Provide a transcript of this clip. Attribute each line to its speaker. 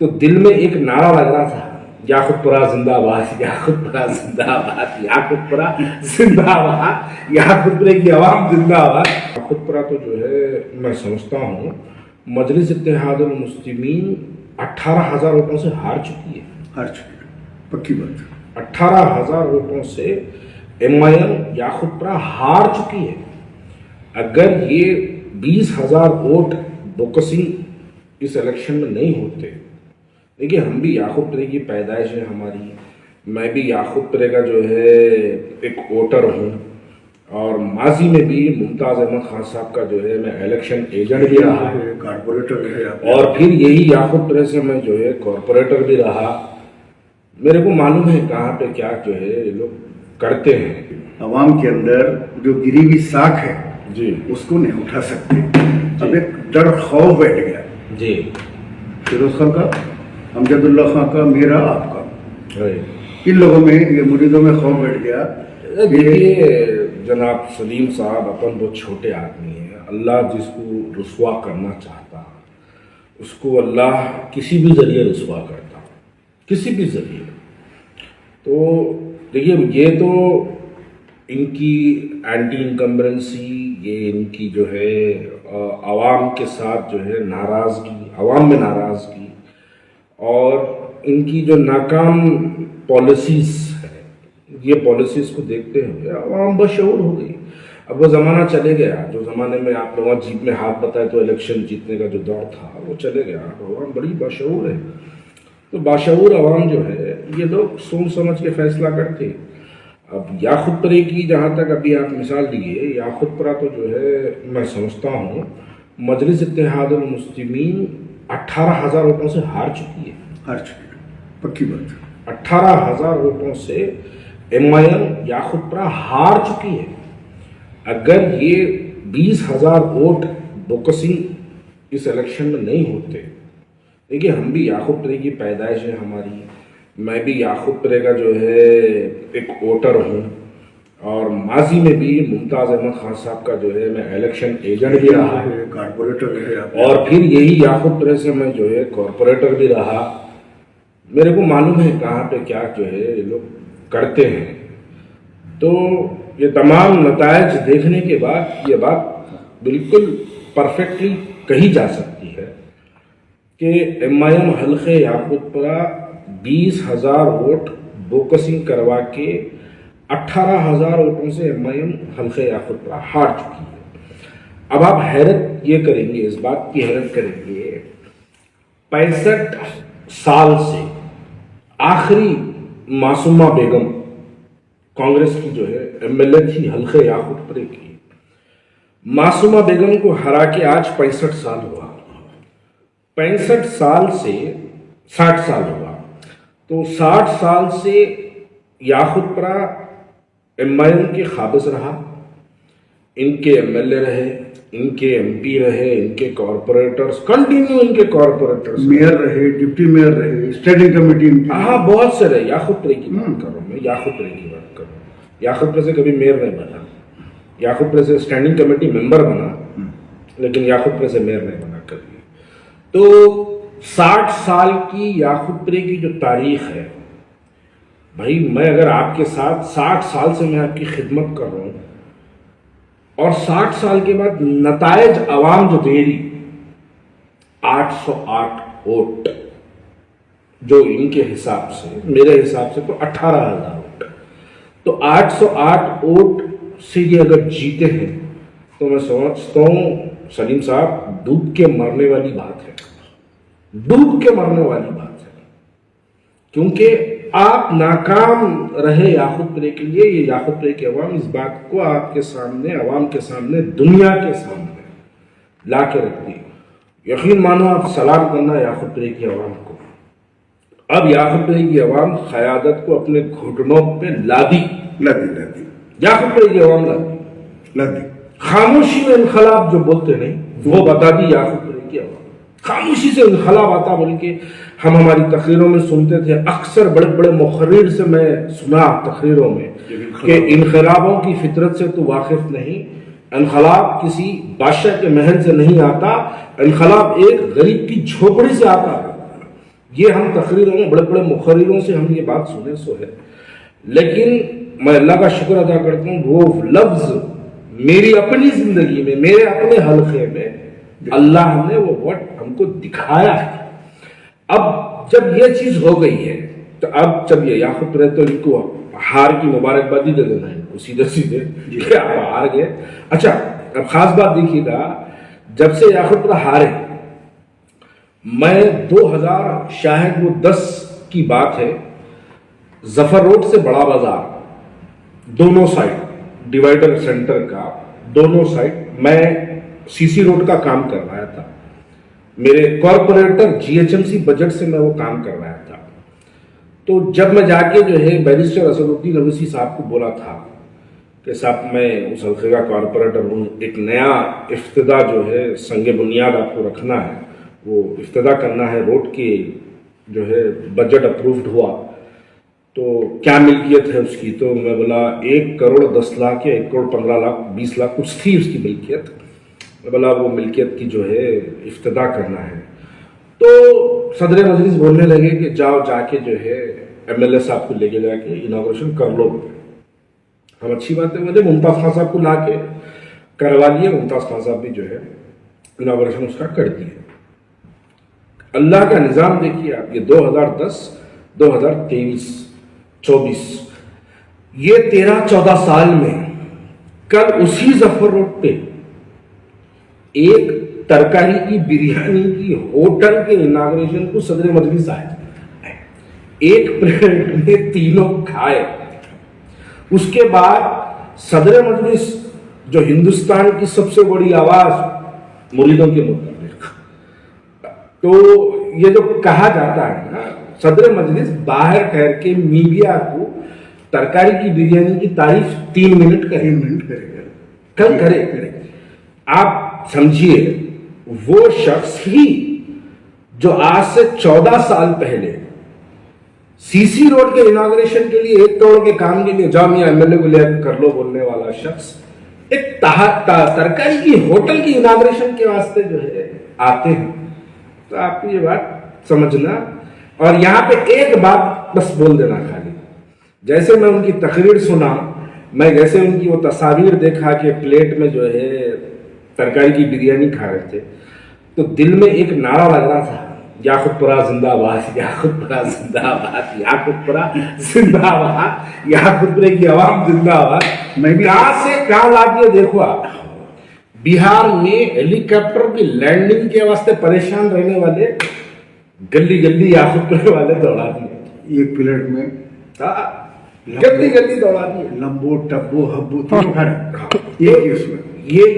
Speaker 1: تو دل میں ایک نعرہ لگ رہا تھا، یاقوت پورہ زندہ آباد، یاقوت پورہ زندہ آباد، یاقوت پورہ زندہ آباد، یاقوت پورے کی عوام زندہ آباد۔ یاقوت پورہ تو جو ہے میں سمجھتا ہوں مجلس اتحاد المسلمین 18,000 ووٹوں سے ہار چکی ہے،
Speaker 2: پکی بات۔
Speaker 1: 18,000 ووٹوں سے MIM یاقوت پورہ ہار چکی ہے۔ اگر یہ 20,000 ووٹ بوکسنگ اس الیکشن میں نہیں ہوتے، دیکھیے ہم بھی یاقوت پورے کی پیدائش ہے ہماری، میں بھی یاقوت پورے کا جو ہے ایک ووٹر ہوں، اور ماضی میں بھی ممتاز احمد خان صاحب کا جو ہے میں الیکشن ایجنٹ بھی رہا ہے،
Speaker 2: کارپوریٹر ہے،
Speaker 1: اور پھر یہی یاقوت پورے سے میں جو ہے کارپوریٹر بھی رہا۔ میرے کو معلوم ہے کہاں پہ کیا جو ہے یہ لوگ کرتے ہیں۔
Speaker 2: عوام کے اندر جو گری ہوئی ساکھ ہے
Speaker 1: جی
Speaker 2: اس کو نہیں اٹھا سکتے، اب ایک ڈر خوف بیٹھ گیا،
Speaker 1: جی
Speaker 2: فیروز خان کا، امجد اللہ خان کا، میرا، آپ کا،
Speaker 1: جی۔
Speaker 2: ان لوگوں میں، یہ مریدوں میں خوف بیٹھ گیا۔
Speaker 1: دیکھیے جناب سلیم صاحب، اپن بہت چھوٹے آدمی ہیں، اللہ جس کو رسوا کرنا چاہتا اس کو اللہ کسی بھی ذریعے رسوا کرتا، کسی بھی ذریعے۔ تو دیکھیے یہ تو ان کی اینٹی انکمبرنسی، یہ ان کی جو ہے عوام کے ساتھ جو ہے ناراضگی، عوام میں ناراضگی، اور ان کی جو ناکام پالیسیز ہے، یہ پالیسیز کو دیکھتے ہوئے عوام بشعور ہو گئی۔ اب وہ زمانہ چلے گیا جو زمانے میں آپ لوگوں جیت میں ہاتھ بتائے تو الیکشن جیتنے کا جو دور تھا وہ چلے گیا، عوام بڑی باشعور ہے۔ تو باشعور عوام جو ہے یہ لوگ سوچ سمجھ کے فیصلہ کرتے۔ اب یاقوت پورے کی جہاں تک ابھی آپ مثال دیے، یاقوت پورہ تو جو ہے میں سمجھتا ہوں مجلس اتحاد المسلمین 18,000 ووٹوں سے ہار چکی ہے،
Speaker 2: ہر چیز پکی بات۔
Speaker 1: 18,000 ووٹوں سے MIM یاقوت پورہ ہار چکی ہے۔ اگر یہ 20,000 ووٹ بوکسنگ اس الیکشن میں نہیں ہوتے، دیکھیے ہم بھی یاقوت پورے کی پیدائش ہے ہماری، میں بھی یاقوت پورے کا جو ہے ایک ووٹر ہوں، اور ماضی میں بھی ممتاز احمد خان صاحب کا جو ہے میں الیکشن ایجنٹ بھی رہا ہے،
Speaker 2: کارپوریٹر ہے،
Speaker 1: اور پھر یہی یاقوت پورے سے میں جو ہے کارپوریٹر بھی رہا۔ میرے کو معلوم ہے کہاں پہ کیا جو ہے یہ لوگ کرتے ہیں۔ تو یہ تمام نتائج دیکھنے کے بعد یہ بات بالکل پرفیکٹلی کہی جا سکتی ہے کہ MIM حلقے یاقوت پورہ 20,000 ووٹ بوکسنگ کروا کے 18,000 ووٹوں سے MIM حلقے یاقوت پورہ ہار چکی ہے۔ اب آپ حیرت یہ کریں گے، اس بات کی حیرت کریں گے، 65 سال سے آخری معصومہ بیگم کانگریس کی جو ہے MLA تھی حلقے یاقوت پورے کی، معصومہ بیگم کو ہرا کے آج 65 سال ہوا، 65 سال سے 60 سال ہوا، تو 60 سال سے یاقوت پورہ MIM کے قابض رہا، ان کے MLA رہے، ان کے MP رہے، ان کے کارپوریٹرز کنٹینیو، ان کے کارپوریٹرز
Speaker 2: میئر رہے، ڈپٹی میئر رہے، اسٹینڈنگ کمیٹی،
Speaker 1: ہاں بہت سے رہے۔ یاقوت پورے کی بات کر رہا ہوں میں، یاقوت پورے کی بات کر رہا ہوں۔ یاقوت پورے سے کبھی میئر نہیں بنا، یاقوت پورے سے اسٹینڈنگ کمیٹی ممبر بنا، لیکن یاقوت پورے سے میئر نہیں بنا کبھی۔ تو 60 سال کی یاقوت پورے کی جو تاریخ ہے، بھائی میں اگر آپ کے ساتھ 60 سال سے میں آپ کی خدمت کر رہا ہوں، اور 60 سال کے بعد نتائج عوام جو دے رہی 808 ووٹ، جو ان کے حساب سے، میرے حساب سے تو 18,000 ووٹ، تو 808 ووٹ سے یہ اگر جیتے ہیں تو میں سمجھتا ہوں سلیم صاحب ڈوب کے مرنے والی بات ہے، ڈوب کے مرنے والی بات ہے، کیونکہ آپ ناکام رہے یاقوت پورے کے لیے۔ یہ یاقوت پورے کے عوام اس بات کو آپ کے سامنے، عوام کے سامنے، دنیا کے سامنے لا کے رکھ دی۔ یقین مانو آپ سلام کرنا یاقوت پورے کی عوام کو۔ اب یاقوت پورے کی عوام قیادت کو اپنے گھٹنوں پہ لادی، یاقوت پورے کی عوام لادی، خاموشی میں انقلاب جو بولتے نہیں وہ بتا دی یاقوت پورے کی عوام، خاموشی سے انقلاب آتا بول کے ہم ہماری تقریروں میں سنتے تھے، اکثر بڑے بڑے مقرر سے میں سنا تقریروں میں کہ انقلابوں کی فطرت سے تو واقف نہیں، انقلاب کسی بادشاہ کے محل سے نہیں آتا، انقلاب ایک غریب کی جھوپڑی سے آتا ہے، یہ ہم تقریروں میں بڑے بڑے مقرروں سے ہم یہ بات سنے سو ہے، لیکن میں اللہ کا شکر ادا کرتا ہوں وہ لفظ میری اپنی زندگی میں، میرے اپنے حلقے میں اللہ نے وہ ورڈ ہم کو دکھایا ہے۔ اب جب یہ چیز ہو گئی ہے تو اب جب یہ یاقوت رہے تو ان کو ہار کی مبارکبادی دے دینا ہے ان کو سیدھے سیدھے کہ آپ ہار گئے۔ اچھا اب خاص بات دیکھیے گا، جب سے یاقوت ہارے، میں 2010 کی بات ہے، ظفر روڈ سے بڑا بازار دونوں سائڈ ڈیوائڈر سینٹر کا دونوں سائڈ میں سی سی روڈ کا کام کر رہا تھا، میرے corporator G H M C budget سے میں وہ کام کر رہا تھا۔ تو جب میں جا کے جو ہے بیرسٹر اسد الدین اویسی صاحب کو بولا تھا کہ صاحب میں اس حلقے کا کارپوریٹر ہوں، ایک نیا افتتاح جو ہے سنگ بنیاد آپ کو رکھنا ہے، وہ افتتاح کرنا ہے، روڈ کی جو ہے بجٹ اپرووڈ ہوا تو کیا ملکیت ہے اس کی؟ تو میں بولا 1 کروڑ 10 لاکھ یا 1 کروڑ 15 لاکھ 20 لاکھ کچھ تھی اس کی ملکیت۔ میں بولا وہ ملکیت کی جو ہے افتتاح کرنا ہے۔ تو صدر مجلس بولنے لگے کہ جاؤ جا کے جو ہے ایم ایل اے صاحب کو لے کے جا کے اناگوریشن کر لو۔ ہم اچھی بات ہے، مجھے ممتاز خان صاحب کو لا کے کروا لیے، ممتاز خان صاحب بھی جو ہے اناگوریشن اس کا کر دیے۔ اللہ کا نظام دیکھیے آپ، یہ 2010 2023 24 یہ 13-14 سال میں کل اسی ظفر روڈ پہ ایک ترکاری کی بریانی کی ہوٹل کے اناگوریشن کو صدر مجلس آئے، ایک پلیٹ میں تینوں کھائے۔ اس کے بعد صدر مجلس جو ہندوستان کی سب سے بڑی آواز مریدوں کے متعلق، تو یہ جو کہا جاتا ہے نا، صدر مجلس باہر کر کے میڈیا کو ترکاری کی بریانی کی تعریف 3 منٹ کرے کل کرے۔ آپ سمجھیے وہ شخص ہی جو آج سے 14 سال پہلے سی سی روڈ کے اناگوریشن کے لیے 1 کروڑ کے کام کے لیے جامعہ ایم ایل اے کو لے کر لو بولنے والا شخص ایک ترکاری کی ہوٹل کی اناگوریشن کے واسطے جو ہے آتے ہیں۔ تو آپ کو یہ بات سمجھنا، اور یہاں پہ ایک بات بس بول دینا خالی، جیسے میں ان کی تقریر سنا، میں جیسے ان کی وہ تصاویر دیکھا کہ پلیٹ میں جو ہے ترکاری کی بریانی کھا رہے تھے، تو دل میں ایک نعرہ لگ رہا تھا، یاقوت پورہ زندہ آباد، یاقوت پورہ زندہ آباد، یاقوت پورہ زندہ آباد، یاقوت پورے کی عوام زندہ آباد۔ میں بھی کہاں سے کہاں لا دیا دیکھو آپ، بہار میں ہیلی کاپٹر کی لینڈنگ کے واسطے پریشان رہنے والے گلی گلی یاقوت پورے والے دوڑا دیے،
Speaker 2: ایک پلیٹ میں
Speaker 1: گلی گلی دوڑا دیے،
Speaker 2: لمبو ٹبو ہبو تینوں کھا رہے ہیں ایک ہی اس میں۔
Speaker 1: یہ